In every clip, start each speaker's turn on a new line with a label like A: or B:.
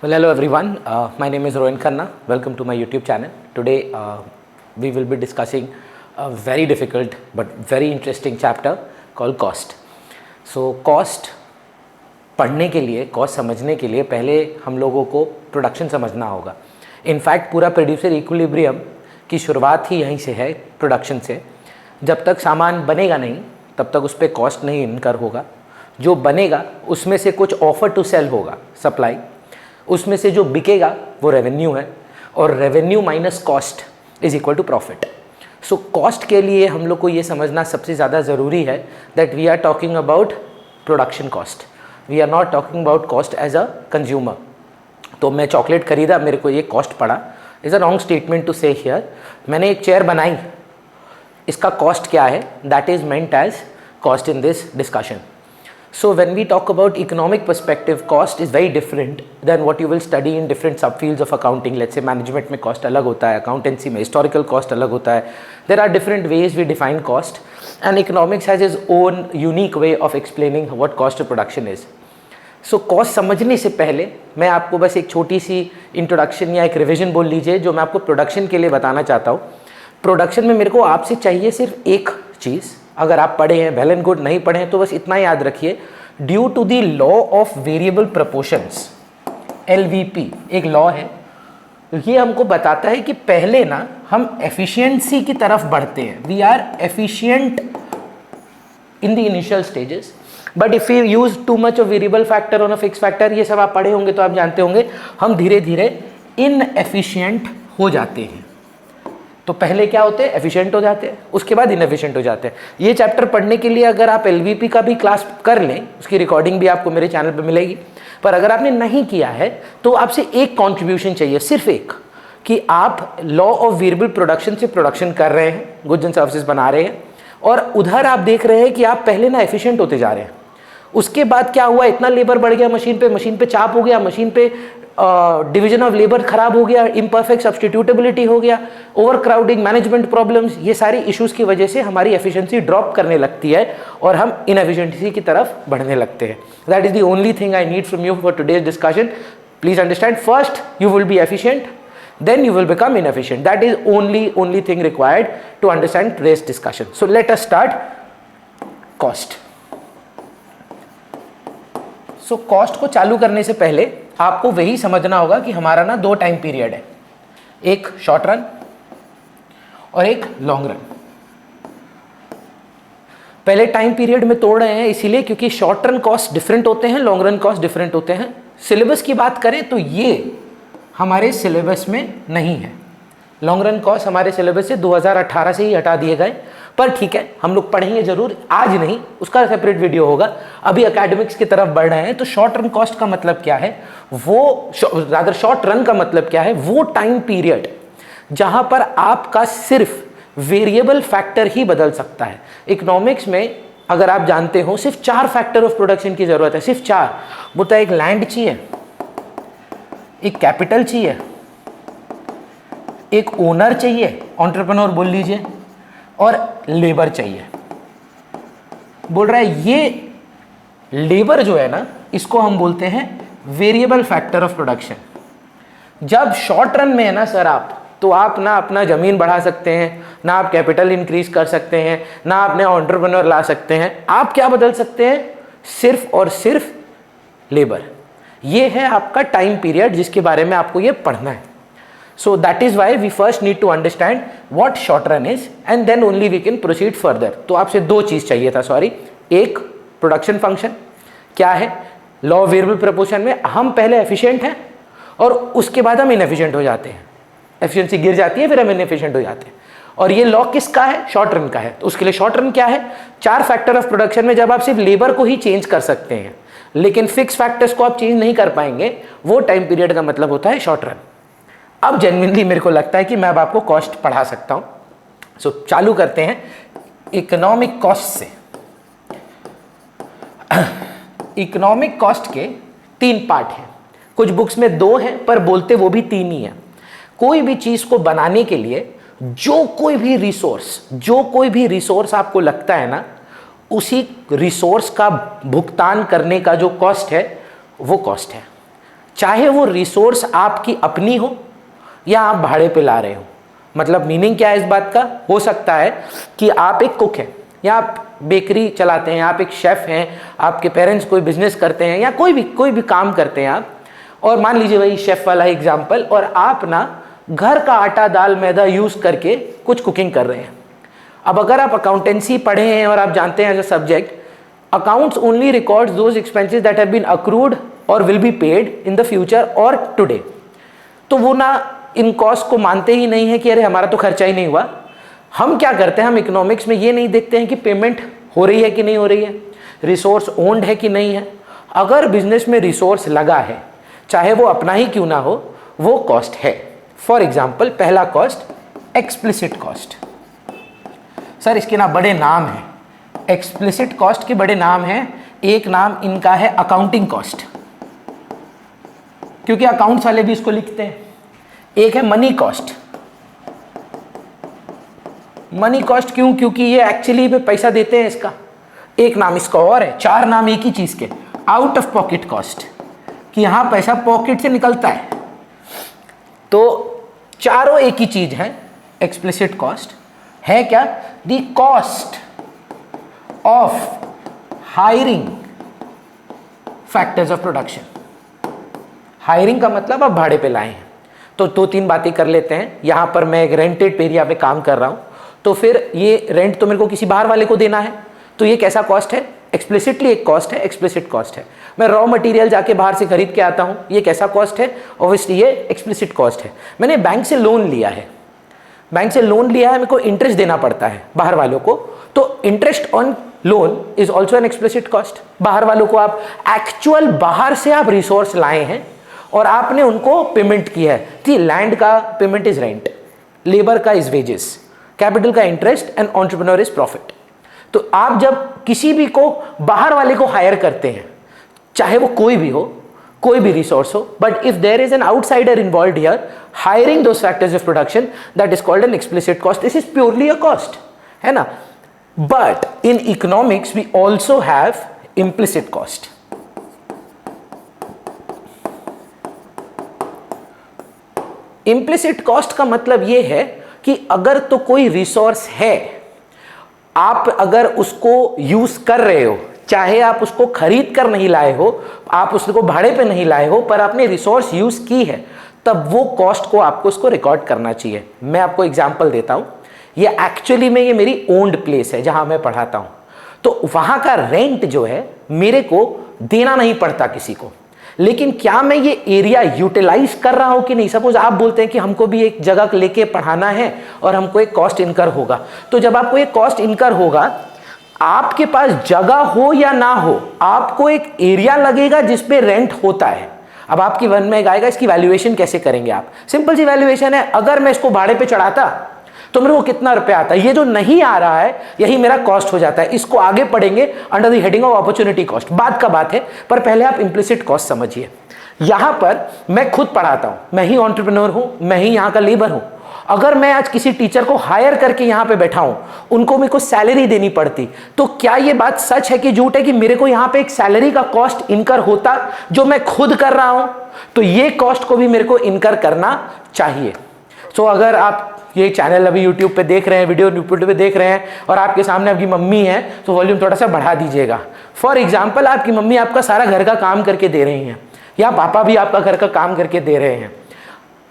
A: Well, hello everyone. My name is Rohan Khanna. Welcome to my YouTube channel. Today we will be discussing a very difficult but very interesting chapter called cost. So cost पढ़ने के लिए, cost समझने के लिए पहले हम लोगों को प्रोडक्शन समझना होगा. इनफैक्ट पूरा प्रोड्यूसर इक्विलिब्रियम की शुरुआत ही यहीं से है, प्रोडक्शन से. जब तक सामान बनेगा नहीं तब तक उस पर कॉस्ट नहीं इनकर होगा. जो बनेगा उसमें से कुछ ऑफर टू सेल होगा, सप्लाई, उसमें से जो बिकेगा वो रेवेन्यू है, और revenue minus cost is equal to profit. So cost के लिए हम लोग को ये समझना सबसे ज़्यादा ज़रूरी है that we are talking about production cost. We are not talking about cost as a consumer. तो मैं चॉकलेट खरीदा, मेरे को ये कॉस्ट पड़ा, is a wrong statement to say here. मैंने एक चेयर बनाई, इसका कॉस्ट क्या है, that is meant as cost in this discussion. So when we talk about economic perspective, cost is very different than what you will study in different subfields of accounting. Let's say management में cost अलग होता है, accountancy में historical cost अलग होता है. There are different ways we define cost, and economics has its own unique way of explaining what cost of production is. So cost समझने से पहले मैं आपको बस एक छोटी सी introduction या एक revision बोल लीजिए जो मैं आपको production के लिए बताना चाहता हूँ. प्रोडक्शन में मेरे को आपसे चाहिए सिर्फ एक चीज़. अगर आप पढ़े हैं वेल एंड गुड, नहीं पढ़े हैं तो बस इतना याद रखिए, due to the law of variable proportions, LVP एक लॉ है. ये हमको बताता है कि पहले ना हम एफिशिएंसी की तरफ बढ़ते हैं. We are efficient in the initial stages, but if you use too much of variable factor on a fix factor, ये सब आप पढ़े होंगे तो आप जानते होंगे, हम धीरे धीरे इनएफिशिएंट हो जाते हैं. तो पहले क्या होते हैं, एफिशिएंट हो जाते हैं, उसके बाद इनएफिशिएंट हो जाते हैं. ये चैप्टर पढ़ने के लिए अगर आप LVP का भी क्लास कर लें, उसकी रिकॉर्डिंग भी आपको मेरे चैनल पे मिलेगी. पर अगर आपने नहीं किया है तो आपसे एक कंट्रीब्यूशन चाहिए, सिर्फ एक, कि आप लॉ ऑफ वेरिएबल प्रोडक्शन से प्रोडक्शन कर रहे हैं, गुड्स एंड सर्विसेज बना रहे हैं, और उधर आप देख रहे हैं कि आप पहले ना एफिशिएंट होते जा रहे हैं. उसके बाद क्या हुआ, इतना लेबर बढ़ गया मशीन पे चाप हो गया, मशीन पे डिवीजन ऑफ लेबर खराब हो गया, इम्परफेक्ट सब्स्टिट्यूटेबिलिटी हो गया, ओवर क्राउडिंग, मैनेजमेंट प्रॉब्लम्स, ये सारी इश्यूज की वजह से हमारी एफिशिएंसी ड्रॉप करने लगती है और हम इनएफिशिएंसी की तरफ बढ़ने लगते हैं. That is the only thing I need from you for today's discussion. Please understand, first you will be efficient, then you will become inefficient. That is only thing required to understand today's discussion. So let us start. Cost. So cost को चालू करने से पहले आपको वही समझना होगा कि हमारा ना दो टाइम पीरियड है, एक शॉर्ट रन और एक लॉन्ग रन. पहले टाइम पीरियड में तोड़ रहे हैं इसीलिए क्योंकि शॉर्ट रन कॉस्ट डिफरेंट होते हैं, लॉन्ग रन कॉस्ट डिफरेंट होते हैं. सिलेबस की बात करें तो ये हमारे सिलेबस में नहीं है. लॉन्ग रन कॉस्ट हमारे सिलेबस से 2018 से ही हटा दिए गए, पर ठीक है, हम लोग पढ़ेंगे जरूर, आज नहीं, उसका सेपरेट वीडियो होगा. अभी एकेडमिक्स की तरफ बढ़ रहे हैं. तो शॉर्ट रन कॉस्ट का मतलब क्या है, वो रादर शॉर्ट रन का मतलब क्या है, वो टाइम पीरियड जहां पर आपका सिर्फ वेरिएबल फैक्टर ही बदल सकता है. इकोनॉमिक्स में अगर आप जानते हो सिर्फ 4 फैक्टर ऑफ प्रोडक्शन की जरूरत है, सिर्फ 4. वो एक लैंड चाहिए, एक कैपिटल चाहिए, एक ओनर चाहिए, एंटरप्रेन्योर बोल लीजिए, और लेबर चाहिए. बोल रहा है ये लेबर जो है ना, इसको हम बोलते हैं वेरिएबल फैक्टर ऑफ प्रोडक्शन. जब शॉर्ट रन में है ना सर आप, तो आप ना अपना जमीन बढ़ा सकते हैं, ना आप कैपिटल इंक्रीज कर सकते हैं, ना आपने एंटरप्रेन्योर ला सकते हैं. आप क्या बदल सकते हैं, सिर्फ और सिर्फ लेबर. ये है आपका टाइम पीरियड जिसके बारे में आपको ये पढ़ना है. So that is why we first need to understand what short run is and then only we can proceed further. तो आपसे दो चीज चाहिए था, सॉरी. एक, प्रोडक्शन फंक्शन क्या है. लॉ ऑफ वेरिएबल प्रोपोर्शन में हम पहले एफिशिएंट हैं और उसके बाद हम इनएफिशिएंट हो जाते हैं, एफिशिएंसी गिर जाती है, फिर हम इनएफिशिएंट हो जाते हैं. और ये लॉ किसका है, शॉर्ट रन का है. तो उसके लिए शॉर्ट रन क्या है, 4 फैक्टर ऑफ प्रोडक्शन में जब आप सिर्फ लेबर को ही चेंज कर सकते हैं लेकिन फिक्स फैक्टर्स को आप चेंज नहीं कर पाएंगे, वो टाइम पीरियड का मतलब होता है शॉर्ट रन. अब जेन्युइनली मेरे को लगता है कि मैं अब आपको कॉस्ट पढ़ा सकता हूं. सो चालू करते हैं इकोनॉमिक कॉस्ट से. इकोनॉमिक कॉस्ट के 3 पार्ट हैं. कुछ बुक्स में 2 हैं पर बोलते वो भी 3 ही है. कोई भी चीज को बनाने के लिए जो कोई भी रिसोर्स आपको लगता है ना, उसी रिसोर्स का भुगतान करने का जो कॉस्ट है वो कॉस्ट है. चाहे वो रिसोर्स आपकी अपनी हो या आप भाड़े पे ला रहे हो। मतलब मीनिंग क्या है इस बात का, हो सकता है कि आप एक कुक हैं या आप बेकरी चलाते हैं, आप एक शेफ़ हैं, आपके पेरेंट्स कोई बिजनेस करते हैं या कोई भी काम करते हैं आप, और मान लीजिए वही शेफ़ वाला एग्जाम्पल, और आप ना घर का आटा दाल मैदा यूज़ करके कुछ कुकिंग कर रहे हैं। अब अगर आप अकाउंटेंसी पढ़े हैं और आप जानते हैं as a subject, accounts only records those expenses that have been accrued और will be paid in the future और टुडे। तो वो ना इन कॉस्ट को मानते ही नहीं है कि अरे हमारा तो खर्चा ही नहीं हुआ। हम क्या करते हैं, हम इकोनॉमिक्स में ये नहीं देखते हैं कि पेमेंट हो रही है कि नहीं हो रही है, रिसोर्स ओन्ड है कि नहीं है। अगर बिजनेस में रिसोर्स लगा है, चाहे वो अपना ही क्यों ना हो, वो कॉस्ट है। फॉर एग्जाम्पल, पहला कॉस्ट एक्सप्लिसिट कॉस्ट। सर इसके ना बड़े नाम हैं, एक्सप्लिसिट कॉस्ट के बड़े नाम हैं। एक नाम इनका है अकाउंटिंग कॉस्ट, क्योंकि अकाउंट्स वाले भी इसको लिखते हैं। एक है मनी कॉस्ट। मनी कॉस्ट क्यों? क्योंकि ये एक्चुअली पे पैसा देते हैं इसका। एक नाम इसका और है, चार नाम एक ही चीज के, आउट ऑफ पॉकेट कॉस्ट, कि यहां पैसा पॉकेट से निकलता है। तो चारों एक ही चीज है। एक्सप्लिसिट कॉस्ट है क्या? The cost of hiring factors of production. Hiring का मतलब आप भाड़े पे लाए हैं। तो दो तीन बातें कर लेते हैं। यहां पर मैं एक रेंटेड एरिया पे काम कर रहा हूं, तो फिर ये रेंट तो मेरे को किसी बाहर वाले को देना है, तो ये कैसा कॉस्ट है? एक्सप्लिसिटली एक कॉस्ट है, एक्सप्लिसिट कॉस्ट है। मैं रॉ मटेरियल जाके बाहर से खरीद के आता हूं, ये कैसा कॉस्ट है? ऑब्वियसली ये एक्सप्लिसिट कॉस्ट है। मैंने बैंक से लोन लिया है, बैंक से लोन लिया है, मेरे को इंटरेस्ट देना पड़ता है बाहर वालों को, तो interest on loan is also an explicit cost. बाहर वालों को आप एक्चुअल बाहर से आप रिसोर्स लाए हैं और आपने उनको पेमेंट किया है। कि लैंड का पेमेंट इज रेंट, लेबर का इज वेजेस, कैपिटल का interest and entrepreneur is profit. तो आप जब किसी भी को बाहर वाले को हायर करते हैं, चाहे वो कोई भी हो, कोई भी रिसोर्स हो, but if there is an outsider involved here hiring those factors of production, that is called an explicit cost. This is purely a cost, है ना। But in economics we also have implicit cost. Implicit cost का मतलब यह है कि अगर तो कोई रिसोर्स है, आप अगर उसको यूज कर रहे हो, चाहे आप उसको खरीद कर नहीं लाए हो, आप उसको भाड़े पे नहीं लाए हो, पर आपने रिसोर्स यूज की है, तब वो कॉस्ट को आपको उसको रिकॉर्ड करना चाहिए। मैं आपको एग्जांपल देता हूं। ये एक्चुअली में ये मेरी ओन्ड प्लेस है जहां मैं पढ़ाता हूं, तो वहां का रेंट जो है मेरे को देना नहीं पड़ता किसी को। लेकिन क्या मैं ये एरिया यूटिलाइज कर रहा हूं कि नहीं? सपोज आप बोलते हैं कि हमको भी एक जगह लेके पढ़ाना है और हमको एक कॉस्ट इनकर होगा, तो जब आपको एक कॉस्ट इनकर होगा, आपके पास जगह हो या ना हो, आपको एक एरिया लगेगा जिसपे रेंट होता है। अब आपकी मन में आएगा इसकी वैल्यूएशन कैसे करेंगे आप? सिंपल सी वैल्यूएशन है, अगर मैं इसको भाड़े पे चढ़ाता तो मेरे को कितना रुपया आता है, ये जो नहीं आ रहा है यही मेरा कॉस्ट हो जाता है। इसको आगे पढ़ेंगे under the heading of opportunity cost, बाद का बात है, पर पहले आप इम्प्लिसिट कॉस्ट समझिए। यहां पर मैं खुद पढ़ाता हूं, मैं ही एंटरप्रेन्योर हूं, मैं ही यहां का लेबर हूं। अगर मैं आज किसी टीचर को हायर करके यहां पे बैठा हूं, उनको मेरे को सैलरी देनी पड़ती, तो क्या ये बात सच है कि झूठ है कि मेरे को यहां पे एक सैलरी का कॉस्ट इनकर होता जो मैं खुद कर रहा हूं? तो ये कॉस्ट को भी मेरे को इनकर करना चाहिए। सो अगर आप ये चैनल अभी यूट्यूब पे देख रहे हैं, वीडियो यूट्यूब पे देख रहे हैं और आपके सामने आपकी मम्मी है, तो वॉल्यूम थोड़ा सा बढ़ा दीजिएगा। फॉर एग्जाम्पल, आपकी मम्मी आपका सारा घर का काम करके दे रही हैं या पापा भी आपका घर का काम करके दे रहे हैं,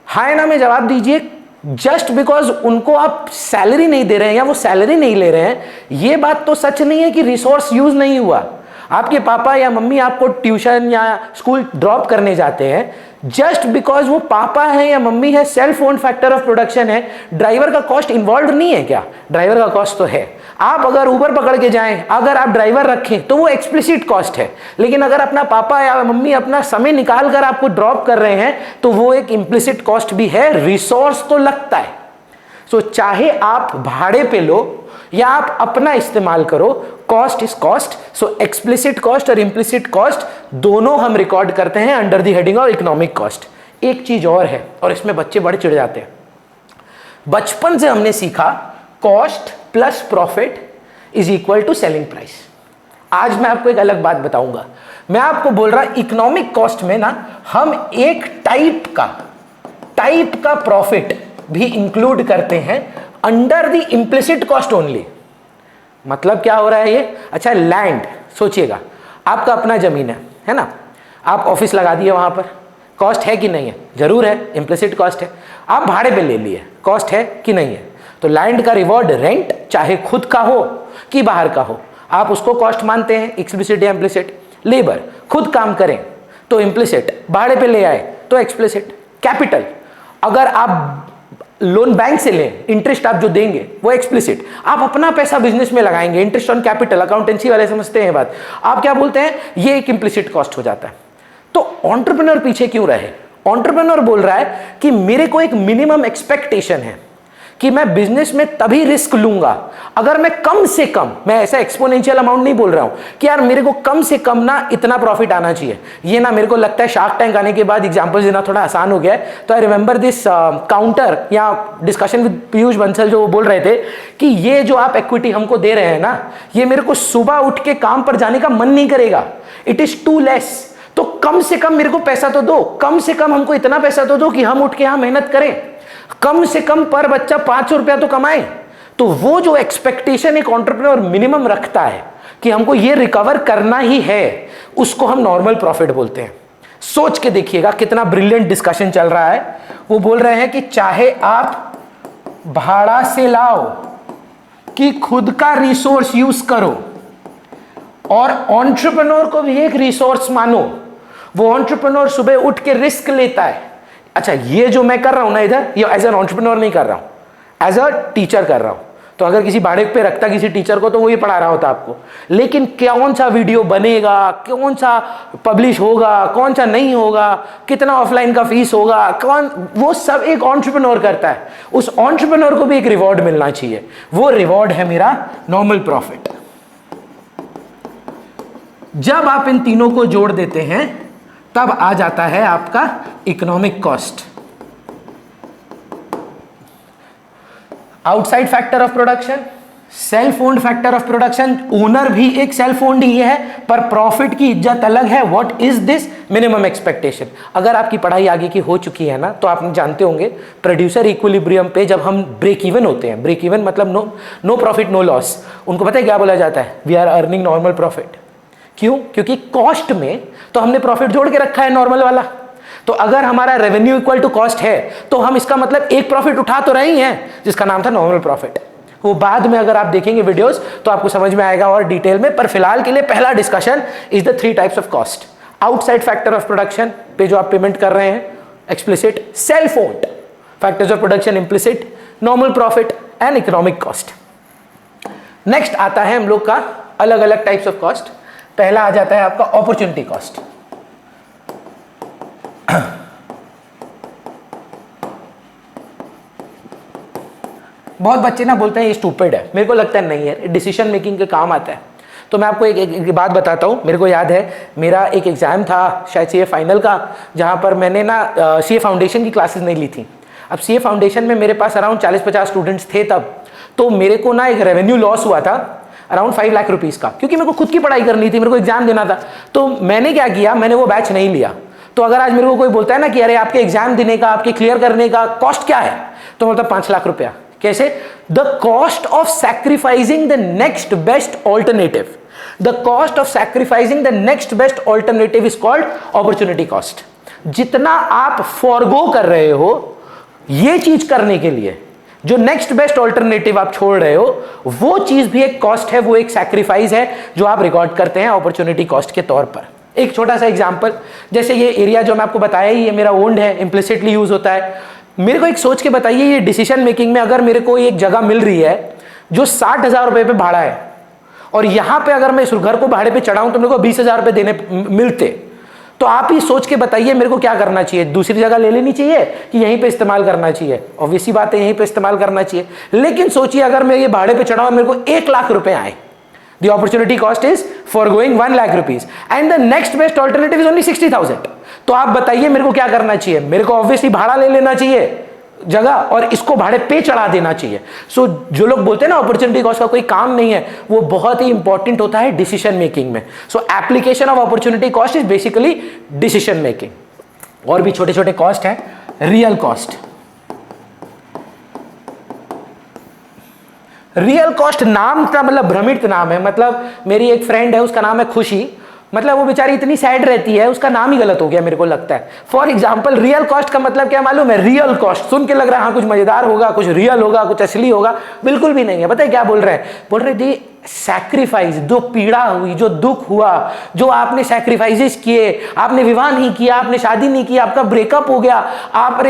A: हाय ना में जवाब दीजिए। जस्ट बिकॉज उनको आप सैलरी नहीं दे रहे हैं या वो सैलरी नहीं ले रहे हैं, ये बात तो सच नहीं है कि रिसोर्स यूज नहीं हुआ। आपके पापा या मम्मी आपको ट्यूशन या स्कूल ड्रॉप करने जाते हैं, जस्ट बिकॉज वो पापा है या मम्मी है, self own factor of production है। ड्राइवर का कॉस्ट इन्वॉल्व नहीं है क्या? ड्राइवर का कॉस्ट तो है। आप अगर ऊबर पकड़ के जाएं, अगर आप ड्राइवर रखें तो वो एक्सप्लिसिट कॉस्ट है, लेकिन अगर अपना पापा या मम्मी अपना समय निकाल कर आपको ड्रॉप कर रहे हैं तो वो एक इम्प्लिसिट कॉस्ट भी है, रिसोर्स तो लगता है। सो चाहे आप भाड़े पे लो या आप अपना इस्तेमाल करो, cost is cost. So explicit cost और इम्प्लिसिट कॉस्ट दोनों हम रिकॉर्ड करते हैं under the heading of economic cost. एक चीज और है, और इसमें बच्चे बड़े चिढ़ जाते हैं। बचपन से हमने सीखा cost plus profit is equal to selling price. आज मैं आपको एक अलग बात बताऊंगा। मैं आपको बोल रहा इकोनॉमिक कॉस्ट में ना हम एक टाइप का प्रॉफिट भी इंक्लूड करते हैं under the implicit cost only. मतलब क्या हो रहा है ये? अच्छा, लैंड सोचिएगा, आपका अपना जमीन है ना, आप ऑफिस लगा दिए, वहां पर कॉस्ट है कि नहीं है? जरूर है, इम्प्लिसिट कॉस्ट है। आप भाड़े पे ले लिए, कॉस्ट है कि नहीं है? तो लैंड का रिवॉर्ड रेंट, चाहे खुद का हो कि बाहर का हो, आप उसको कॉस्ट मानते हैं, एक्सप्लिसिट या इम्प्लिसिट। लेबर खुद काम करें तो इम्प्लिसिट, भाड़े पे ले आए तो एक्सप्लिसिट। कैपिटल, अगर आप लोन बैंक से लें, इंटरेस्ट आप जो देंगे वो एक्सप्लिसिट। आप अपना पैसा बिजनेस में लगाएंगे, इंटरेस्ट ऑन कैपिटल, अकाउंटेंसी वाले समझते हैं बात, आप क्या बोलते हैं? ये एक इम्प्लिसिट कॉस्ट हो जाता है। तो एंटरप्रेन्योर पीछे क्यों रहे? एंटरप्रेन्योर बोल रहा है कि मेरे को एक मिनिमम एक्सपेक्टेशन है कि मैं बिजनेस में तभी रिस्क लूंगा अगर मैं कम से कम, मैं ऐसा एक्सपोनेंशियल अमाउंट नहीं बोल रहा हूं कि यार मेरे को कम से कम ना इतना प्रॉफिट आना चाहिए। ये ना मेरे को लगता है शार्क टैंक आने के बाद एग्जांपल देना थोड़ा आसान हो गया है। तो आई रिमेंबर दिस काउंटर या डिस्कशन विद पीयूष बंसल, जो वो बोल रहे थे कि ये जो आप इक्विटी हमको दे रहे हैं ना, ये मेरे को सुबह उठ के काम पर जाने का मन नहीं करेगा, इट इज टू लेस। तो कम से कम मेरे को पैसा तो दो, कम से कम हमको इतना पैसा तो दो कि हम उठ के यहां मेहनत करें, कम से कम पर बच्चा 500 रुपया तो कमाए। तो वो जो एक्सपेक्टेशन एक एंटरप्रेन्योर मिनिमम रखता है कि हमको ये रिकवर करना ही है, उसको हम नॉर्मल प्रॉफिट बोलते हैं। सोच के देखिएगा कितना ब्रिलियंट डिस्कशन चल रहा है। वो बोल रहे हैं कि चाहे आप भाड़ा से लाओ कि खुद का रिसोर्स यूज करो, और एंटरप्रेन्योर को भी एक रिसोर्स मानो। वो एंटरप्रेन्योर सुबह उठ के रिस्क लेता है। अच्छा, ये जो मैं कर रहा हूं ना इधर, ये एज एन एंटरप्रेन्योर नहीं कर रहा हूं, एज अ टीचर कर रहा हूं। तो अगर किसी भाड़े पे रखता किसी टीचर को तो वो ये पढ़ा रहा होता आपको, लेकिन कौन सा वीडियो बनेगा, कौन सा पब्लिश होगा, कौन सा नहीं होगा, कितना ऑफलाइन का फीस होगा, कौन, वो सब एक एंटरप्रेन्योर करता है। उस एंटरप्रेन्योर को भी एक रिवॉर्ड मिलना चाहिए, वो रिवॉर्ड है मेरा नॉर्मल प्रॉफिट। जब आप इन तीनों को जोड़ देते हैं तब आ जाता है आपका economic cost. Outside factor of production, self owned factor of production, owner भी एक सेल्फ ओन्ड ही है पर प्रॉफिट की इज्जत अलग है। What is this? Minimum expectation. अगर आपकी पढ़ाई आगे की हो चुकी है ना, तो आप जानते होंगे प्रोड्यूसर इक्विलिब्रियम पे जब हम ब्रेक इवन होते हैं, ब्रेक इवन मतलब नो प्रॉफिट नो लॉस, उनको पता है क्या बोला जाता है? We are earning normal profit. क्यों? क्योंकि कॉस्ट में तो हमने प्रॉफिट जोड़ के रखा है नॉर्मल वाला। तो अगर हमारा रेवेन्यू इक्वल टू कॉस्ट है तो हम इसका मतलब एक प्रॉफिट उठा तो रहे ही हैं जिसका नाम था नॉर्मल प्रॉफिट। वो बाद में अगर आप देखेंगे वीडियोस तो आपको समझ में आएगा और डिटेल में, पर फिलहाल के लिए पहला discussion is the 3 types of cost. Outside factor of production पे जो आप पेमेंट कर रहे हैं, explicit, self owned factors of production, implicit, normal profit and economic cost. Next आता है हम लोग का अलग अलग टाइप्स ऑफ कॉस्ट। पहला आ जाता है आपका अपॉर्चुनिटी कॉस्ट। बहुत बच्चे ना बोलते हैं ये स्टूपिड है, मेरे को लगता है नहीं है, डिसीजन मेकिंग के काम आता है। तो मैं आपको एक बात बताता हूँ। मेरे को याद है मेरा एक एग्जाम था शायद सीए फाइनल का, जहाँ पर मैंने ना सीए फाउंडेशन की क्लासेस नहीं ली थी। अब सीए फाउंडेशन में मेरे पास अराउंड 40-50 स्टूडेंट्स थे तब, तो मेरे को ना एक रेवेन्यू लॉस हुआ था अराउंड 5 लाख रुपीज़ का, क्योंकि मेरे को खुद की पढ़ाई करनी थी, मेरे को एग्जाम देना था। तो मैंने क्या किया, मैंने वो बैच नहीं लिया। तो अगर आज मेरे को कोई बोलता है ना कि अरे आपके एग्जाम देने का, आपके क्लियर करने का कॉस्ट क्या है, तो मतलब 5 लाख रुपया। कैसे? The cost of sacrificing the next best alternative, the cost of sacrificing the next best alternative is called opportunity cost. जितना आप फॉरगो कर रहे हो ये चीज करने के लिए, जो नेक्स्ट बेस्ट ऑल्टरनेटिव आप छोड़ रहे हो, वो चीज भी एक कॉस्ट है, वो एक सैक्रिफाइस है जो आप रिकॉर्ड करते हैं अपॉर्चुनिटी कॉस्ट के तौर पर। एक छोटा सा एग्जांपल, जैसे ये एरिया जो मैं आपको बताया ये मेरा ओन्ड है, इम्प्लिसिटली यूज होता है। मेरे को एक सोच के बताइए, ये डिसीजन मेकिंग में अगर मेरे को एक जगह मिल रही है जो 60,000 रुपए पे भाड़ा है, और यहां पे अगर मैं इस घर को भाड़े पे चढ़ाऊं तो मेरे को 20,000 रुपए देने मिलते, तो आप ही सोच के बताइए मेरे को क्या करना चाहिए? दूसरी जगह ले लेनी चाहिए कि यहीं पे इस्तेमाल करना चाहिए? ऑब्वियसली बात है यहीं पे इस्तेमाल करना चाहिए। लेकिन सोचिए अगर मैं ये भाड़े पे चढ़ाऊं मेरे को 1 लाख रुपए आए, the opportunity cost is foregoing 1 lakh rupees and the next best alternative is only 60,000। तो आप बताइए मेरे को क्या करना चाहिए? मेरे को ऑब्वियसली भाड़ा ले लेना चाहिए, जगह और इसको भाड़े पे चढ़ा देना चाहिए। सो जो लोग बोलते हैं ना अपॉर्चुनिटी कॉस्ट का कोई काम नहीं है, वो बहुत ही इंपॉर्टेंट होता है डिसीजन मेकिंग में। सो application of opportunity cost is basically decision making. और भी छोटे छोटे कॉस्ट है। रियल कॉस्ट, रियल कॉस्ट नाम का मतलब भ्रमित नाम है। मतलब मेरी एक फ्रेंड है, उसका नाम है खुशी, मतलब वो बेचारी इतनी सैड रहती है, उसका नाम ही गलत हो गया मेरे को लगता है। फॉर एग्जाम्पल रियल कॉस्ट का मतलब क्या मालूम है? रियल कॉस्ट सुन के लग रहा है हाँ कुछ मजेदार होगा, कुछ रियल होगा, कुछ असली होगा, बिल्कुल भी नहीं है। पता है क्या बोल रहे हैं? बोल रहे जी सैक्रिफाइस, जो पीड़ा हुई, जो दुख हुआ, जो आपने सैक्रिफाइसेस किए, आपने विवाह नहीं किया, आपने शादी नहीं की, आपका ब्रेकअप हो गया, आप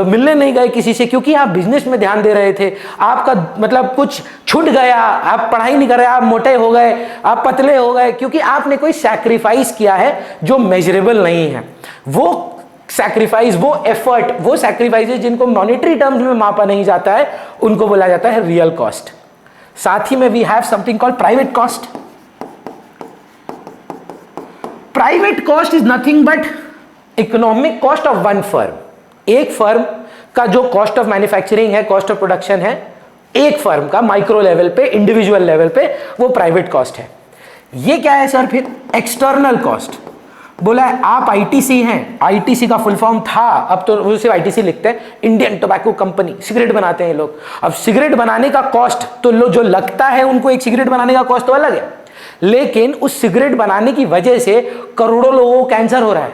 A: मिलने नहीं गए किसी से क्योंकि आप बिजनेस में ध्यान दे रहे थे, आपका मतलब कुछ छूट गया, आप पढ़ाई नहीं कर रहे, आप मोटे हो गए, आप पतले हो गए, क्योंकि आपने कोई सैक्रिफाइस किया है जो मेजरेबल नहीं है। वो सैक्रिफाइस, वो एफर्ट, वो सैक्रिफाइसेस जिनको मॉनेटरी टर्म्स में मापा नहीं जाता है, उनको बोला जाता है रियल कॉस्ट। साथ ही में we have something called private cost. Private cost is nothing but economic cost of one firm. एक फर्म का जो कॉस्ट ऑफ मैन्युफैक्चरिंग है, कॉस्ट ऑफ प्रोडक्शन है, एक फर्म का माइक्रो लेवल पे, इंडिविजुअल लेवल पे, वो प्राइवेट कॉस्ट है। ये क्या है सर? फिर एक्सटर्नल कॉस्ट। बोला है आप आईटीसी हैं, आईटीसी का फुल फॉर्म था, अब तो वो सिर्फ आईटीसी लिखते हैं, इंडियन टोबैको कंपनी, सिगरेट बनाते हैं लोग। अब सिगरेट बनाने का कॉस्ट तो जो लगता है उनको एक सिगरेट बनाने का कॉस्ट तो अलग है, लेकिन उस सिगरेट बनाने की वजह से करोड़ों लोगों को कैंसर हो रहा है,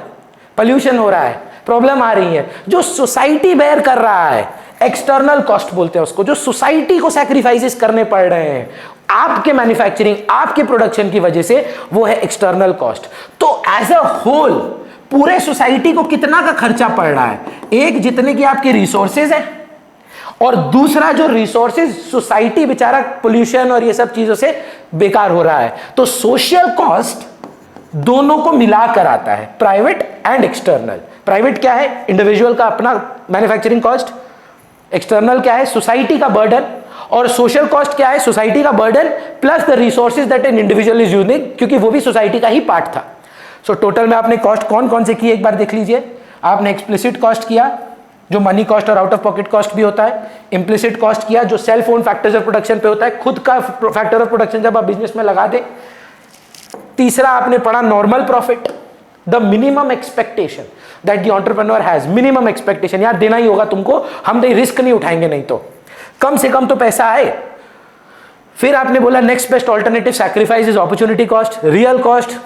A: पोल्यूशन हो रहा है, प्रॉब्लम आ रही है, जो सोसाइटी बेयर कर रहा है, एक्सटर्नल कॉस्ट बोलते हैं उसको, जो सोसाइटी को सैक्रिफाइसेस करने पड़ रहे हैं आपके मैन्युफैक्चरिंग, आपके प्रोडक्शन की वजह से, वो है एक्सटर्नल कॉस्ट। तो एज अ होल पूरे सोसाइटी को कितना का खर्चा पड़ रहा है? एक जितने की आपके रिसोर्सेज है, और दूसरा जो रिसोर्सेज सोसाइटी बेचारा पोल्यूशन और ये सब चीजों से बेकार हो रहा है। तो सोशल कॉस्ट दोनों को मिलाकर आता है, प्राइवेट एंड एक्सटर्नल। प्राइवेट क्या है? इंडिविजुअल का अपना मैन्युफैक्चरिंग कॉस्ट। एक्सटर्नल क्या है? सोसाइटी का बर्डन। और सोशल कॉस्ट क्या है? सोसाइटी का burden plus the resources that an individual is using, क्योंकि वो भी सोसाइटी का ही पार्ट था। सो टोटल में आपने कॉस्ट कौन कौन से किए एक बार देख लीजिए। आपने एक्सप्लिसिट कॉस्ट किया, जो मनी कॉस्ट और आउट ऑफ पॉकेट कॉस्ट भी होता है। इम्प्लिसिट कॉस्ट किया, जो self own factors of production पे होता है, खुद का फैक्टर ऑफ प्रोडक्शन जब आप बिजनेस में लगा दे। तीसरा आपने पढ़ा normal profit, the minimum expectation that the entrepreneur has. Minimum expectation यार देना ही होगा तुमको, हम नहीं रिस्क नहीं उठाएंगे, नहीं तो कम से कम तो पैसा आए। फिर आपने बोला next best alternative sacrifice is opportunity cost. Real cost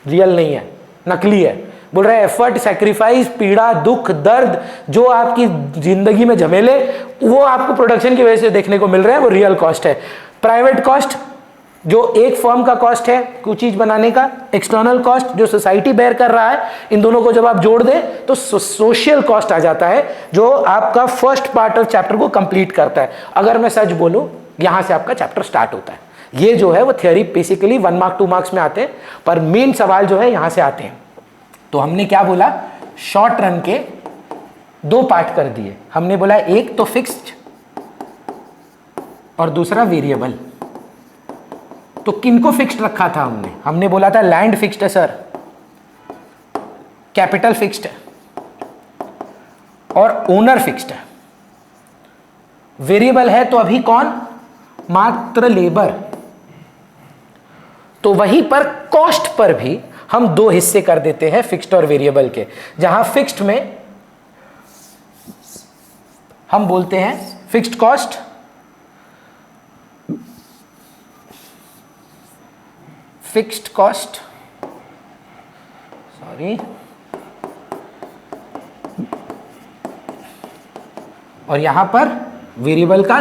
A: real नहीं है, नकली है। बोल रहे हैं एफर्ट, सैक्रिफाइस, पीड़ा, दुख, दर्द, जो आपकी जिंदगी में झमेले वो आपको प्रोडक्शन की वजह से देखने को मिल रहे हैं, वो रियल कॉस्ट है। प्राइवेट कॉस्ट जो एक फर्म का कॉस्ट है कुछ चीज बनाने का, एक्सटर्नल कॉस्ट जो सोसाइटी बेयर कर रहा है, इन दोनों को जब आप जोड़ दें तो सोशल कॉस्ट आ जाता है, जो आपका फर्स्ट पार्ट ऑफ चैप्टर को कंप्लीट करता है। अगर मैं सच बोलूं, यहां से आपका चैप्टर स्टार्ट होता है। ये जो है वो थियोरी बेसिकली 1 मार्क 2 मार्क्स में आते हैं, पर मेन सवाल जो है यहां से आते हैं। तो हमने क्या बोला, शॉर्ट रन के 2 पार्ट कर दिए। हमने बोला एक तो फिक्स्ड और दूसरा वेरिएबल। तो किनको फिक्स्ड रखा था हमने बोला था लैंड फिक्स्ड है सर, कैपिटल फिक्स्ड है और ओनर फिक्स्ड है। वेरिएबल है तो अभी कौन? मात्र लेबर। तो वहीं पर कॉस्ट पर भी हम 2 हिस्से कर देते हैं फिक्स्ड और वेरिएबल के, जहां फिक्स्ड में हम बोलते हैं fixed cost, fixed cost, sorry, और यहां पर वेरिएबल का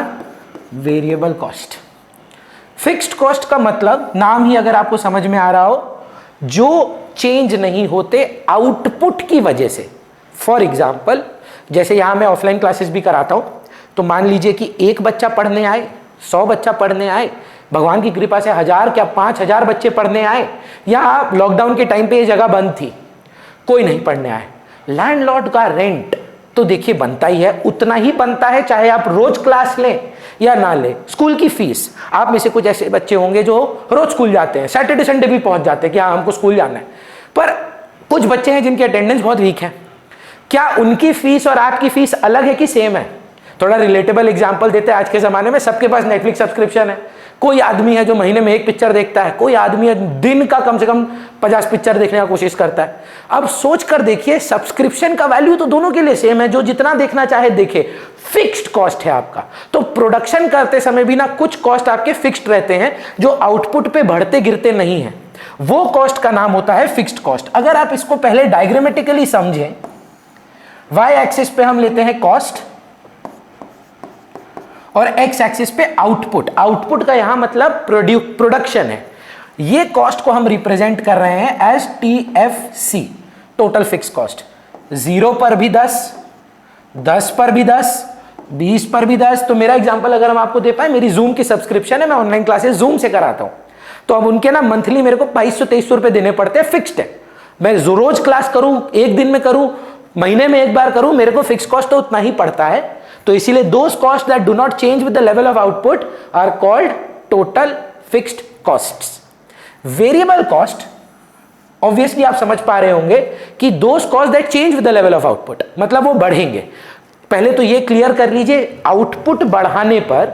A: वेरिएबल कॉस्ट। फिक्स्ड कॉस्ट का मतलब नाम ही अगर आपको समझ में आ रहा हो, जो चेंज नहीं होते आउटपुट की वजह से। फॉर एग्जाम्पल जैसे यहां मैं ऑफलाइन क्लासेस भी कराता हूं, तो मान लीजिए कि 1 बच्चा पढ़ने आए, 100 बच्चा पढ़ने आए, भगवान की कृपा से 1000 क्या 5000 बच्चे पढ़ने आए, या लॉकडाउन के टाइम पे ये जगह बंद थी, कोई नहीं पढ़ने आए। लैंडलॉर्ड का रेंट तो देखिए बनता ही है, उतना ही बनता है चाहे आप रोज क्लास लें या ना लें। स्कूल की फीस, आप में से कुछ ऐसे बच्चे होंगे जो रोज स्कूल जाते हैं, सैटरडे संडे भी पहुंच जाते हैं कि हाँ हमको स्कूल जाना है, पर कुछ बच्चे हैं जिनकी अटेंडेंस बहुत वीक है। क्या उनकी फीस और आपकी फीस अलग है कि सेम है? थोड़ा रिलेटेबल एग्जांपल देते हैं। आज के ज़माने में सबके पास नेटफ्लिक्स सब्सक्रिप्शन है। कोई आदमी है जो महीने में 1 पिक्चर देखता है, कोई आदमी है दिन का कम से कम 50 पिक्चर देखने का कोशिश करता है। अब सोच कर देखिए, सब्सक्रिप्शन का वैल्यू तो दोनों के लिए सेम है, जो जितना देखना चाहे देखे, फिक्स्ड कॉस्ट है आपका। तो प्रोडक्शन करते समय भी ना कुछ कॉस्ट आपके फिक्स्ड रहते हैं जो आउटपुट पे बढ़ते गिरते नहीं है, वो कॉस्ट का नाम होता है फिक्स्ड कॉस्ट। अगर आप इसको पहले डायग्रामेटिकली समझें, वाई एक्सिस पे हम लेते हैं कॉस्ट और एक्स एक्सिस पे आउटपुट। आउटपुट का यहां मतलब प्रोडक्शन है। ये कॉस्ट को हम रिप्रेजेंट कर रहे हैं as TFC, total fix cost. 0 पर भी 10, 10 पर भी 10, 20 पर भी 10। तो मेरा एग्जांपल अगर हम आपको दे पाए, मेरी जूम की सब्सक्रिप्शन है, मैं ऑनलाइन क्लासेस जूम से कराता हूं, तो अब उनके ना मंथली मेरे को 2200-2300 रुपए देने पड़ते हैं, फिक्स्ड है। मैं रोज क्लास करूं, एक दिन में करूं, महीने में एक बार करूं, मेरे को फिक्स कॉस्ट तो उतना ही पड़ता है। तो इसीलिए those cost that do not change with the level of output are called total fixed costs. Variable cost, obviously आप समझ पा रहे होंगे कि those cost that change with the level of output, मतलब वो बढ़ेंगे। पहले तो ये क्लियर कर लीजिए, आउटपुट बढ़ाने पर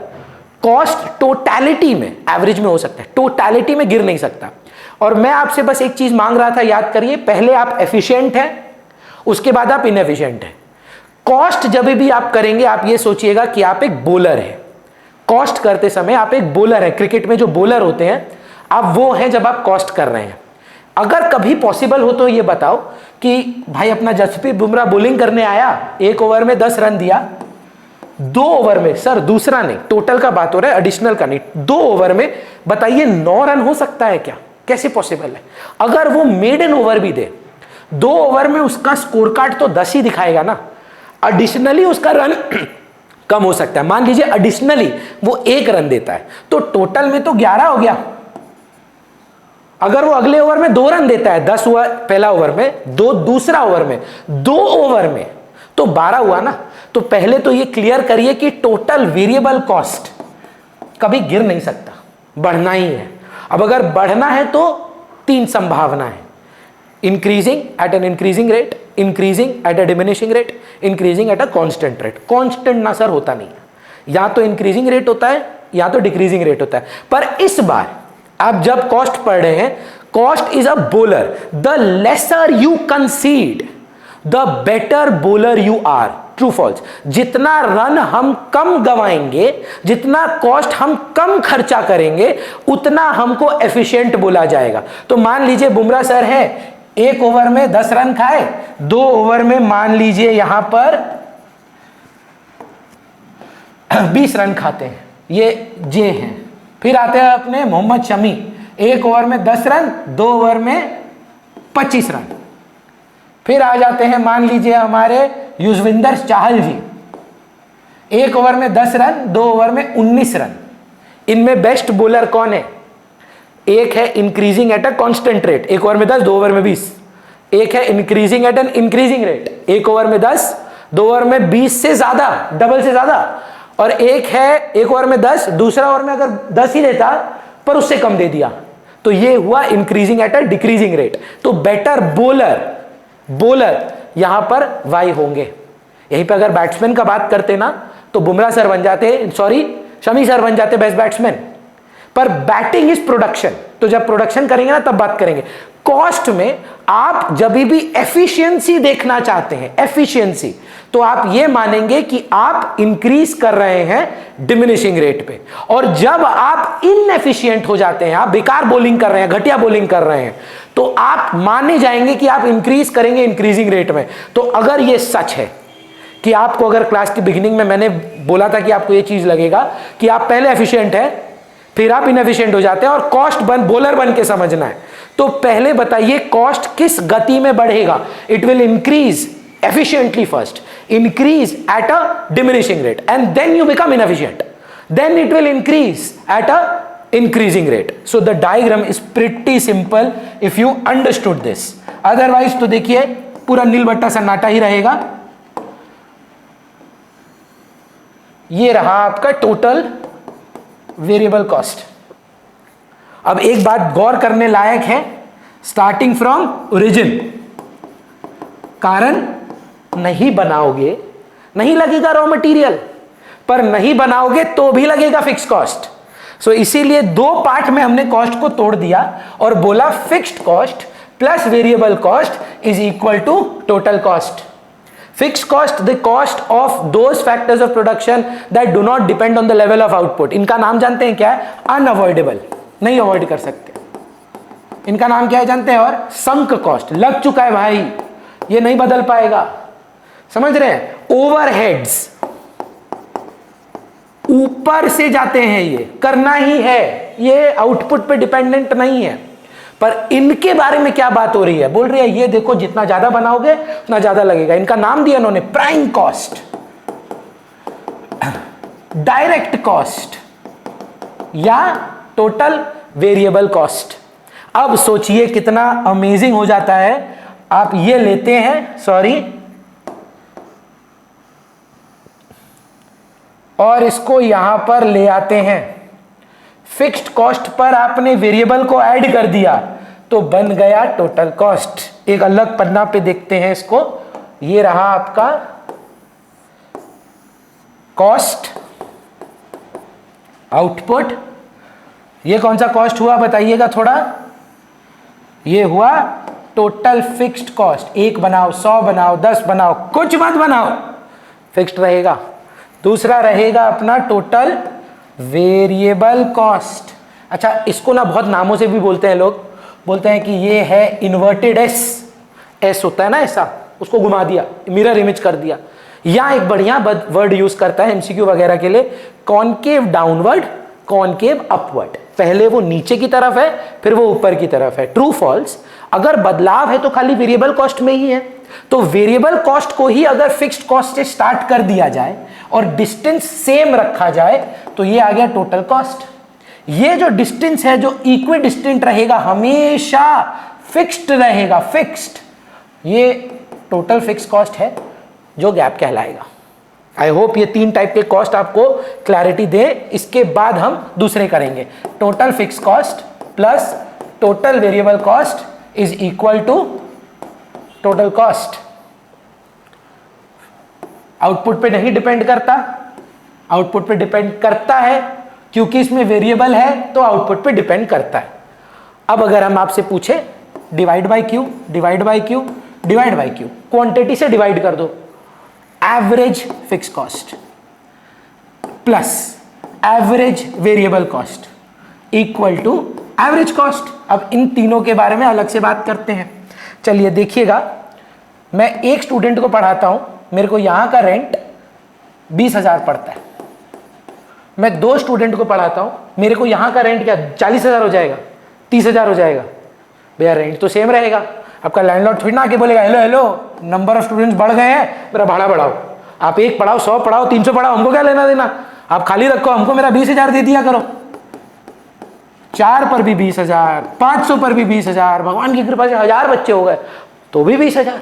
A: कॉस्ट टोटैलिटी में, एवरेज में हो सकता है, टोटैलिटी में गिर नहीं सकता। और मैं आपसे बस एक चीज मांग रहा था, याद करिए, पहले आप एफिशिएंट हैं, उसके बाद आप इनएफिशिएंट हैं। कॉस्ट जब भी आप करेंगे, आप ये सोचिएगा कि आप एक बॉलर हैं। कॉस्ट करते समय आप एक बॉलर हैं। क्रिकेट में जो बॉलर होते हैं, आप वो हैं जब आप कॉस्ट कर रहे हैं। अगर कभी पॉसिबल हो तो ये बताओ कि भाई अपना जसप्रीत बुमराह बॉलिंग करने आया, 1 ओवर में 10 रन दिया, 2 ओवर में, सर दूसरा नहीं, टोटल का बात हो रहा है, एडिशनल का नहीं, 2 ओवर में बताइए 9 रन हो सकता है क्या? कैसे पॉसिबल है? अगर वो मेडन ओवर भी दे, 2 ओवर में उसका स्कोर कार्ड तो 10 ही दिखाएगा ना, एडिशनली उसका रन कम हो सकता है। मान लीजिए एडिशनली वो 1 रन देता है, तो टोटल में तो 11 हो गया। अगर वो अगले ओवर में 2 रन देता है, 10 हुआ पहला ओवर में, 2 दूसरा ओवर में, 2 ओवर में, तो 12 हुआ ना। तो पहले तो ये क्लियर करिए कि टोटल वेरिएबल कॉस्ट कभी गिर नहीं सकता, बढ़ना ही है। अब अगर बढ़ना है तो 3 संभावना है, increasing at an increasing rate, increasing at a diminishing rate, increasing at a constant rate. Constant ना सर होता नहीं है, या तो इंक्रीजिंग रेट होता है या तो डिक्रीजिंग रेट होता है। पर इस बार आप जब कॉस्ट पढ़ रहे हैं, cost is a bowler. The lesser you concede the better bowler you are. True false? जितना रन हम कम गवाएंगे, जितना कॉस्ट हम कम खर्चा करेंगे, उतना हमको एफिशिएंट बोला जाएगा। तो मान लीजिए बुमराह सर है, 1 ओवर में 10 रन खाए, 2 ओवर में मान लीजिए यहां पर 20 रन खाते हैं, ये जे हैं। फिर आते हैं अपने मोहम्मद शमी, 1 ओवर में 10 रन, 2 ओवर में 25 रन। फिर आ जाते हैं मान लीजिए हमारे युजवेंद्र चाहल जी, 1 ओवर में 10 रन, 2 ओवर में 19 रन। इनमें बेस्ट बॉलर कौन है? एक है increasing at a constant rate, 1 over में 10, 2 ओवर में 20। एक है increasing at an increasing rate, 1 over में 10, 2 ओवर में 20 से ज्यादा, डबल से ज्यादा। और एक है 1 ओवर में 10, दूसरा ओवर में अगर 10 ही देता पर उससे कम दे दिया, तो ये हुआ increasing at a decreasing rate. तो बेटर बॉलर यहां पर वाई होंगे। यहीं पे अगर बैट्समैन का बात करते ना, तो बुमराह सर बन जाते, सॉरी शमी सर बन जाते बेस्ट बैट्समैन। पर बैटिंग इज प्रोडक्शन, तो जब प्रोडक्शन करेंगे ना तब बात करेंगे। कॉस्ट में आप जब भी एफिशिएंसी देखना चाहते हैं, एफिशिएंसी, तो आप ये मानेंगे कि आप इंक्रीज कर रहे हैं डिमिनिशिंग रेट पे। और जब आप इनएफिशिएंट हो जाते हैं, आप बेकार बॉलिंग कर रहे हैं, घटिया बॉलिंग कर रहे हैं, तो आप माने जाएंगे कि आप इंक्रीज करेंगे इंक्रीजिंग रेट में। तो अगर ये सच है कि आपको, अगर क्लास की बिगिनिंग में मैंने बोला था कि आपको ये चीज लगेगा कि आप पहले एफिशिएंट है, फिर आप इनएफिशिएंट हो जाते हैं और कॉस्ट बॉलर बन के समझना है, तो पहले बताइए कॉस्ट किस गति में बढ़ेगा? It will increase efficiently first, increase at a diminishing rate, and then you become inefficient. Then it will increase at a increasing rate. So the diagram is pretty simple if you understood this. Otherwise तो देखिए पूरा नीलबट्टा सन्नाटा ही रहेगा। ये रहा आपका total variable cost. अब एक बात गौर करने लायक है, स्टार्टिंग फ्रॉम ओरिजिन, कारण नहीं बनाओगे, नहीं लगेगा रॉ मटेरियल। पर नहीं बनाओगे तो भी लगेगा फिक्स कॉस्ट। सो इसीलिए दो पार्ट में हमने कॉस्ट को तोड़ दिया और बोला fixed cost plus variable cost is equal to total cost. Fixed cost the cost of those factors of production that do not depend on the level of output. इनका नाम जानते हैं क्या है? अनअवॉइडेबल, नहीं अवॉइड कर सकते। इनका नाम क्या है जानते हैं? और संक कॉस्ट, लग चुका है भाई, ये नहीं बदल पाएगा। समझ रहे हैं? ओवरहेड्स ऊपर से जाते हैं, ये करना ही है, ये आउटपुट पे डिपेंडेंट नहीं है। पर इनके बारे में क्या बात हो रही है? बोल रही है ये देखो जितना ज्यादा बनाओगे उतना ज्यादा लगेगा। इनका नाम दिया इन्होंने प्राइम कॉस्ट, डायरेक्ट कॉस्ट या टोटल वेरिएबल कॉस्ट। अब सोचिए कितना अमेजिंग हो जाता है। आप ये लेते हैं, सॉरी, और इसको यहां पर ले आते हैं। फिक्स्ड कॉस्ट पर आपने वेरिएबल को ऐड कर दिया तो बन गया टोटल कॉस्ट। एक अलग पन्ना पे देखते हैं इसको। ये रहा आपका कॉस्ट आउटपुट। ये कौन सा कॉस्ट हुआ बताइएगा थोड़ा? ये हुआ टोटल फिक्स्ड कॉस्ट। 1 बनाओ, 100 बनाओ, 10 बनाओ, कुछ मत बनाओ, फिक्स्ड रहेगा। दूसरा रहेगा अपना टोटल वेरिएबल कॉस्ट। अच्छा, इसको ना बहुत नामों से भी बोलते हैं लोग। बोलते हैं कि ये है इन्वर्टेड एस, एस होता है ना ऐसा, उसको घुमा दिया, मिरर इमेज कर दिया। या एक बढ़िया वर्ड यूज करता है एमसीक्यू वगैरह के लिए, कॉनकेव डाउनवर्ड, कॉनकेव अपवर्ड। पहले वो नीचे की तरफ है, फिर वो ऊपर की तरफ है। True false? अगर बदलाव है तो खाली वेरिएबल कॉस्ट में ही है। तो वेरिएबल कॉस्ट को ही अगर फिक्स्ड कॉस्ट से स्टार्ट कर दिया जाए और डिस्टेंस सेम रखा जाए तो ये आ गया टोटल कॉस्ट। ये जो डिस्टेंस है जो इक्वी डिस्टेंट रहेगा, हमेशा फिक्स्ड रहेगा, फिक्स्ड, ये टोटल फिक्स कॉस्ट है जो गैप कहलाएगा। आई होप ये 3 टाइप के कॉस्ट आपको क्लैरिटी दे। इसके बाद हम दूसरे करेंगे। Total fix cost plus total variable cost is equal to total cost. Output पे नहीं डिपेंड करता, आउटपुट पे डिपेंड करता है क्योंकि इसमें वेरिएबल है तो आउटपुट पे डिपेंड करता है। अब अगर हम आपसे पूछे divide by Q, divide by Q, divide by Q, quantity से डिवाइड कर दो। Average fix cost plus average variable cost equal to average cost. अब इन तीनों के बारे में अलग से बात करते हैं। चलिए देखिएगा, मैं एक स्टूडेंट को पढ़ाता हूं, मेरे को यहां का रेंट 20,000 पड़ता है। मैं 2 स्टूडेंट को पढ़ाता हूं, मेरे को यहां का रेंट क्या 40,000 हो जाएगा, 30,000 हो जाएगा। भैया रेंट तो सेम रहेगा। आपका लैंडलॉर्ड थोड़ी ना आके बोलेगा hello hello number of students बढ़ गए हैं, मेरा भाड़ा बढ़ाओ। आप 1 पढ़ाओ, 100 पढ़ाओ, 300 पढ़ाओ, हमको क्या लेना देना? आप खाली रखो, हमको मेरा 20,000 दे दिया करो। 4 पर भी 20,000, 500 पर भी 20,000, भगवान की कृपा से 1000 बच्चे हो गए तो भी 20,000।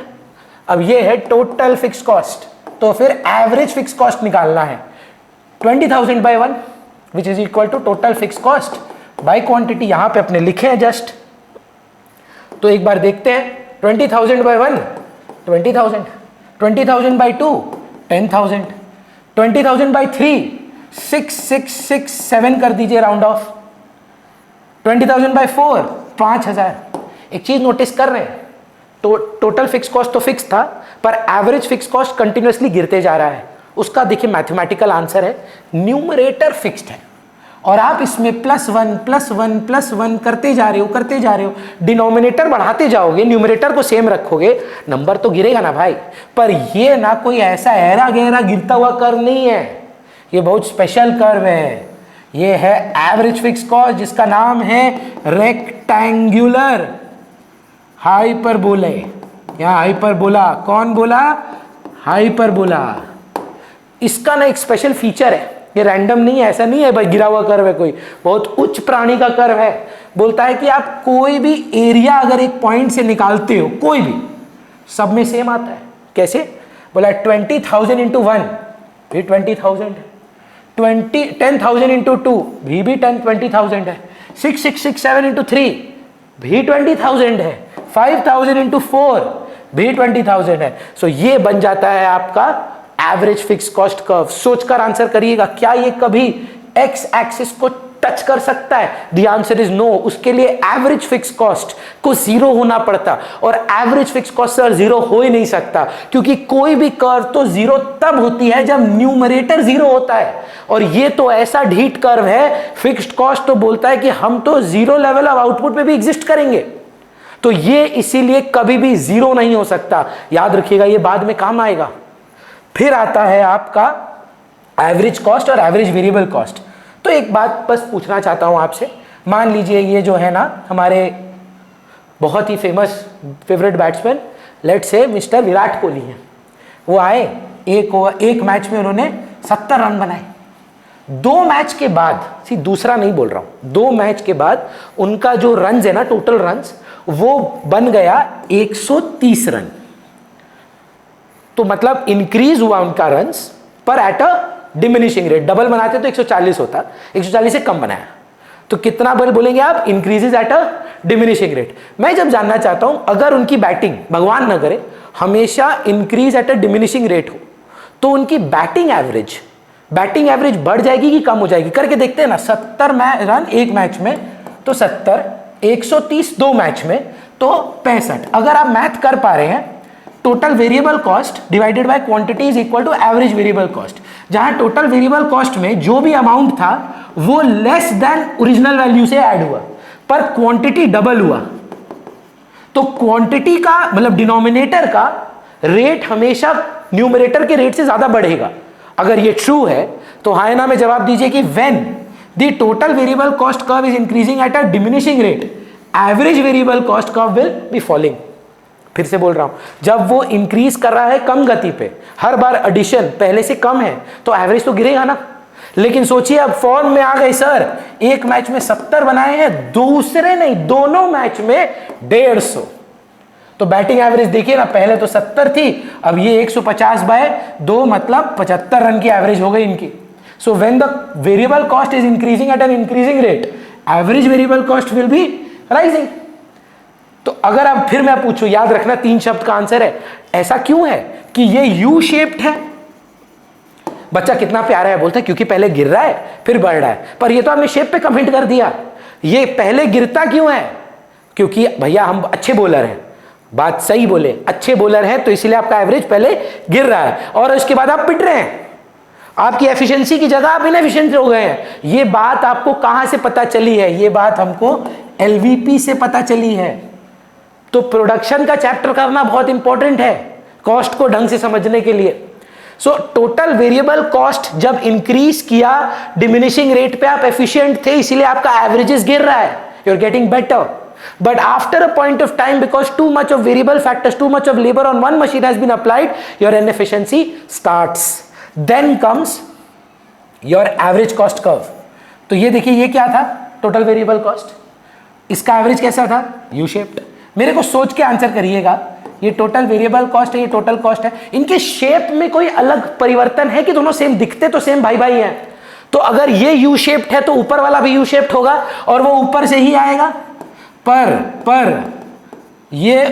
A: अब ये है टोटल फिक्स कॉस्ट। तो फिर एवरेज फिक्स कॉस्ट निकालना है 20,000 by 1 which is equal to total fix cost by quantity. यहां पे अपने लिखे हैं जस्ट, तो एक बार देखते हैं। 20,000 बाय 1 20,000, 20,000 बाय 2 10,000, 20,000 बाय 3 6,667 कर दीजिए राउंड ऑफ, 20,000 बाय 4 5,000। एक चीज नोटिस कर रहे हैं, तो टोटल फिक्स कॉस्ट तो फिक्स था पर एवरेज फिक्स कॉस्ट कंटिन्यूअसली गिरते जा रहा है। उसका देखिए मैथमेटिकल आंसर है, न्यूमरेटर फिक्स्ड है और आप इसमें +1 +1 +1 करते जा रहे हो, डिनोमिनेटर बढ़ाते जाओगे, न्यूमरेटर को सेम रखोगे, नंबर तो गिरेगा ना भाई। पर ये ना कोई ऐसा ऐरा गहरा गिरता हुआ कर्व नहीं है, ये बहुत स्पेशल कर्व है। ये है एवरेज फिक्स कॉस्ट जिसका नाम है रेक्टेंगुलर हाइपरबोले। यहाँ हाइपरबोला, कौन बोला? हाइपरबोला। इसका ना एक स्पेशल फीचर है, ये रैंडम नहीं है, ऐसा नहीं है भाई गिरा हुआ कर्व है, कोई बहुत उच्च प्राणी का कर्व है। बोलता है कि आप कोई भी एरिया अगर एक पॉइंट से निकालते हो, कोई भी, सब में सेम आता है। कैसे? बोला 20,000 इंटू 1 भी 20,000 है, 10,000 इंटू 2 भी 20,000 है, 6,667 इंटू 3 भी 20,000 है, 5,000 इंटू 4 भी 20,000 है। सो ये बन जाता है आपका एवरेज फिक्स कॉस्ट कर्व। सोचकर आंसर करिएगा, क्या ये कभी एक्स एक्सिस को टच कर सकता है? The answer is no. उसके लिए एवरेज फिक्स कॉस्ट को जीरो होना पड़ता, और average fix cost sir zero हो ही नहीं सकता, क्योंकि कोई भी कर्व तो जीरो तब होती है जब न्यूमरेटर जीरो होता है, और ये तो ऐसा ढीठ कर्व है, फिक्स्ड कॉस्ट तो बोलता है कि हम तो जीरो लेवल ऑफ आउटपुट पे भी एग्जिस्ट करेंगे, तो ये इसीलिए कभी भी जीरो नहीं हो सकता। याद रखिएगा, ये बाद में काम आएगा। फिर आता है आपका एवरेज कॉस्ट और एवरेज वेरिएबल कॉस्ट। तो एक बात बस पूछना चाहता हूं आपसे, मान लीजिए ये जो है ना हमारे बहुत ही famous favourite batsman, let's say mister Virat Kohli हैं, वो आए एक मैच में उन्होंने 70 रन बनाए। 2 मैच के बाद, दूसरा नहीं बोल रहा हूं, 2 मैच के बाद उनका जो रन्स है ना, टोटल रन्स, वो बन गया 130 रन। तो मतलब इंक्रीज हुआ उनका रन्स, पर at a diminishing rate. Double बनाते तो 140 होता, 140 से कम बनाया, तो कितना बल बोलेंगे आप? Increases at a diminishing rate. मैं जब जानना चाहता हूं, अगर उनकी बैटिंग, भगवान न करे, हमेशा increase at a diminishing rate हो, तो उनकी बैटिंग एवरेज बढ़ जाएगी कि कम हो जाएगी? करके देखते हैं ना। 70 रन एक मैच में, तो 70, 130 2 मैच में, तो 65। अगर आप मैथ कर पा रहे हैं, total variable cost divided by quantity is equal to average variable cost, जहां टोटल वेरिएबल कॉस्ट में जो भी अमाउंट था वो लेस देन ओरिजिनल वैल्यू से ऐड हुआ, पर क्वांटिटी डबल हुआ, तो क्वांटिटी का मतलब डिनोमिनेटर का रेट हमेशा न्यूमरेटर के रेट से ज्यादा बढ़ेगा। अगर ये ट्रू है तो हाय ना में जवाब दीजिए कि when the total variable cost curve is increasing at a diminishing rate, average variable cost curve will be falling. फिर से बोल रहा हूं, जब वो इंक्रीज कर रहा है कम गति पे, हर बार एडिशन पहले से कम है, तो एवरेज तो गिरेगा ना। लेकिन सोचिए अब फॉर्म में आ गए सर, एक मैच में 70 बनाए हैं, दूसरे नहीं, दोनों मैच में 150, तो बैटिंग एवरेज देखिए ना, पहले तो 70 थी, अब ये 150/2 मतलब 75 रन की एवरेज हो गई इनकी। So when the variable cost is increasing at an increasing rate, average variable cost will be rising. तो अगर अब फिर मैं पूछूं, याद रखना 3 शब्द का आंसर है। ऐसा क्यों है कि ये यू शेप्ड है? बच्चा कितना प्यारा है, बोलता है क्योंकि पहले गिर रहा है फिर बढ़ रहा है, पर ये तो आपने शेप पे कमेंट कर दिया। ये पहले गिरता क्यों है? क्योंकि भैया हम अच्छे बॉलर हैं, बात सही बोले, अच्छे बॉलर हैं, तो इसलिए आपका एवरेज पहले गिर रहा है और उसके बाद आप पिट रहे हैं। आपकी एफिशिएंसी की जगह आप इनएफिशिएंट हो गए हैं। ये बात आपको कहां से पता चली है? ये बात हमको एलवीपी से पता चली है। तो प्रोडक्शन का चैप्टर करना बहुत इंपॉर्टेंट है कॉस्ट को ढंग से समझने के लिए। सो टोटल वेरिएबल कॉस्ट जब इंक्रीज किया डिमिनिशिंग रेट पे, आप एफिशिएंट थे, इसीलिए आपका एवरेजेस गिर रहा है, you are getting better. But after a point of time, because too much of variable factors, too much of labor on one machine has been applied, your inefficiency starts. Then comes your average cost curve. तो ये देखिए, ये क्या था? Total variable cost. इसका average कैसा था? U shaped. मेरे को सोच के आंसर करिएगा, ये टोटल वेरिएबल कॉस्ट है, ये टोटल कॉस्ट है, इनके शेप में कोई अलग परिवर्तन है कि दोनों सेम दिखते तो सेम भाई भाई हैं? तो अगर ये यू शेप्ड है तो ऊपर वाला भी यू शेप्ड होगा और वो ऊपर से ही आएगा। पर ये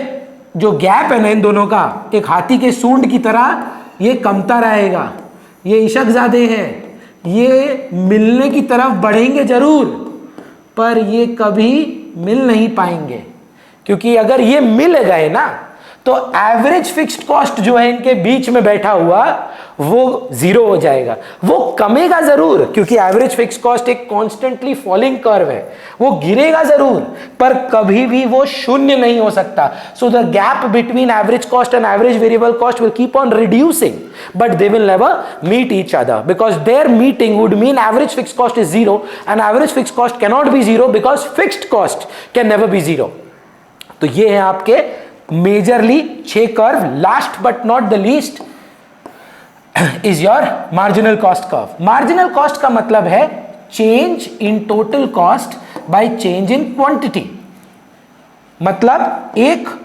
A: जो गैप है ना इन दोनों का, एक हाथी के सूंड की तरह ये कमता रहेगा। ये इशकजादे हैं, ये मिलने की तरफ बढ़ेंगे जरूर, पर ये कभी मिल नहीं पाएंगे, क्योंकि अगर ये मिल गए ना तो एवरेज फिक्स्ड कॉस्ट जो है इनके बीच में बैठा हुआ वो जीरो हो जाएगा। वो कमेगा जरूर, क्योंकि एवरेज फिक्स्ड कॉस्ट एक कॉन्स्टेंटली फॉलिंग कर्व है, वो गिरेगा जरूर, पर कभी भी वो शून्य नहीं हो सकता। So the gap between average cost and average variable cost will keep on reducing, but they will never meet each other, because their meeting would mean average fixed cost is zero and average fixed cost can not be zero because fixed cost can never be zero. तो ये है आपके majorly 6 curve. Last but not the least is your marginal cost curve. Marginal cost का मतलब है change in total cost by change in quantity. मतलब एक